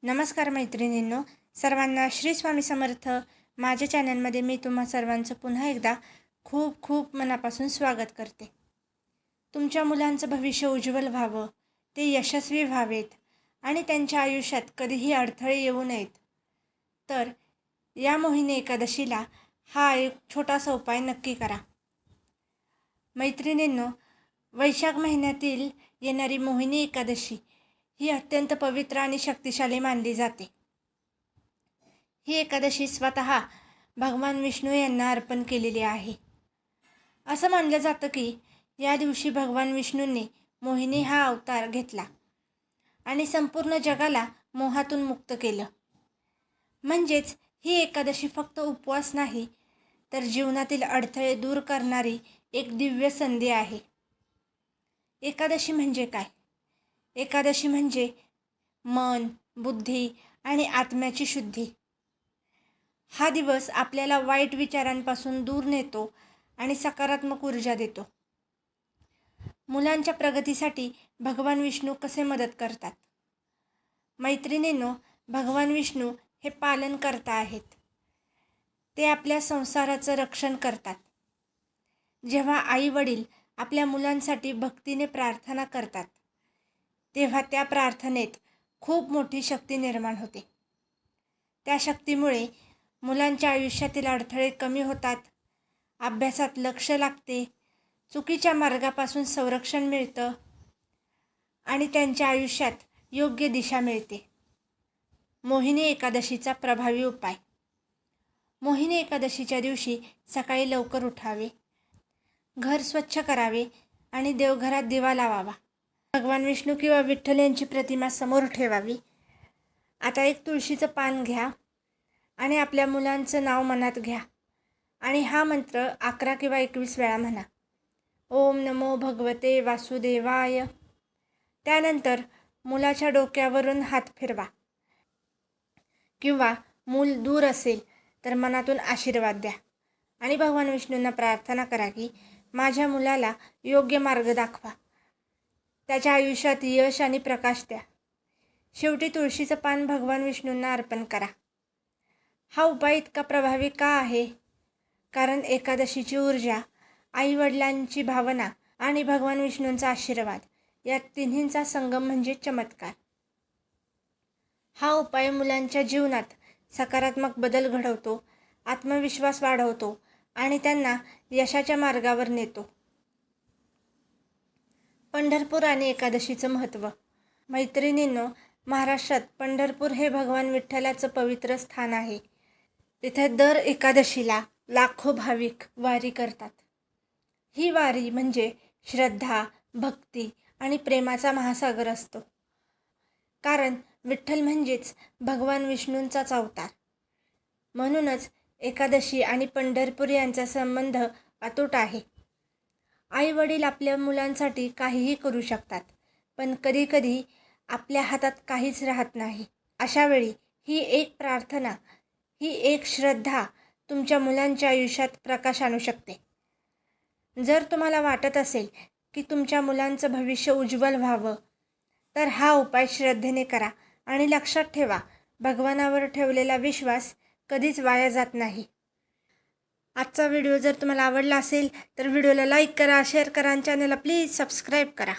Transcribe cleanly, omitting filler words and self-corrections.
नमस्कार मैत्रिणींनो, सर्वांना श्री स्वामी समर्थ. माझ्या चॅनलमध्ये मी तुम्हा सर्वांचं पुन्हा एकदा खूप खूप मनापासून स्वागत करते. तुमच्या मुलांचं भविष्य उज्ज्वल व्हावं, ते यशस्वी व्हावेत आणि त्यांच्या आयुष्यात कधीही अडथळे येऊ नयेत, तर या मोहिनी एकादशीला हा एक छोटासा उपाय नक्की करा. मैत्रिणींनो, वैशाख महिन्यातील येणारी मोहिनी एकादशी ही अत्यंत पवित्र आणि शक्तिशाली मानली जाते. ही एकादशी स्वतः भगवान विष्णू यांना अर्पण केलेली आहे. असं मानलं जातं की या दिवशी भगवान विष्णूंनी मोहिनी हा अवतार घेतला आणि संपूर्ण जगाला मोहातून मुक्त केलं. म्हणजेच ही एकादशी फक्त उपवास नाही, तर जीवनातील अडथळे दूर करणारी एक दिव्य संधी आहे. एकादशी म्हणजे काय? एकादशी म्हणजे मन, बुद्धी आणि आत्म्याची शुद्धी. हा दिवस आपल्याला वाईट विचारांपासून दूर नेतो आणि सकारात्मक ऊर्जा देतो. मुलांच्या प्रगतीसाठी भगवान विष्णू कसे मदत करतात? मैत्रिणींनो, भगवान विष्णू हे पालनकर्ता आहेत. ते आपल्या संसाराचं रक्षण करतात. जेव्हा आई वडील आपल्या मुलांसाठी भक्तीने प्रार्थना करतात, तेव्हा त्या प्रार्थनेत खूप मोठी शक्ती निर्माण होते. त्या शक्तीमुळे मुलांच्या आयुष्यातील अडथळे कमी होतात, अभ्यासात लक्ष लागते, चुकीच्या मार्गापासून संरक्षण मिळतं आणि त्यांच्या आयुष्यात योग्य दिशा मिळते. मोहिनी एकादशीचा प्रभावी उपाय. मोहिनी एकादशीच्या दिवशी सकाळी लवकर उठावे, घर स्वच्छ करावे आणि देवघरात दिवा लावावा. भगवान विष्णू किंवा विठ्ठल यांची प्रतिमा समोर ठेवावी. आता एक तुळशीचं पान घ्या आणि आपल्या मुलांचं नाव मनात घ्या आणि हा मंत्र 11 किंवा 21 वेळा म्हणा. ओम नमो भगवते वासुदेवाय. त्यानंतर मुलाच्या डोक्यावरून हात फिरवा किंवा मूल दूर असेल तर मनातून आशीर्वाद द्या आणि भगवान विष्णूंना प्रार्थना करा की माझ्या मुलाला योग्य मार्ग दाखवा, त्याच्या आयुष्यात यश आणि प्रकाश द्या. शेवटी तुळशीचं पान भगवान विष्णूंना अर्पण करा. हा उपाय इतका प्रभावी का आहे? कारण एकादशीची ऊर्जा, आईवडिलांची भावना आणि भगवान विष्णूंचा आशीर्वाद या तिन्हींचा संगम म्हणजे चमत्कार. हा उपाय मुलांच्या जीवनात सकारात्मक बदल घडवतो, आत्मविश्वास वाढवतो आणि त्यांना यशाच्या मार्गावर नेतो. पंढरपूर आणि एकादशीचं महत्त्व. मैत्रिणींनो, महाराष्ट्रात पंढरपूर हे भगवान विठ्ठलाचं पवित्र स्थान आहे. तिथे दर एकादशीला लाखो भाविक वारी करतात. ही वारी म्हणजे श्रद्धा, भक्ती आणि प्रेमाचा महासागर असतो. कारण विठ्ठल म्हणजेच भगवान विष्णूंचाच अवतार. म्हणूनच एकादशी आणि पंढरपूर यांचा संबंध अतूट आहे. आई वडील आपल्या मुलांसाठी काहीही करू शकतात, पण कधीकधी आपल्या हातात काहीच राहत नाही. अशा वेळी ही एक प्रार्थना, ही एक श्रद्धा तुमच्या मुलांच्या आयुष्यात प्रकाश आणू शकते. जर तुम्हाला वाटत असेल की तुमच्या मुलांचं भविष्य उज्ज्वल व्हावं, तर हा उपाय श्रद्धेने करा आणि लक्षात ठेवा, भगवानावर ठेवलेला विश्वास कधीच वाया जात नाही. आजचा व्हिडिओ जर तुम्हाला आवडला असेल तर व्हिडिओला लाईक करा, शेअर करा आणि चॅनलला प्लीज सबस्क्राईब करा.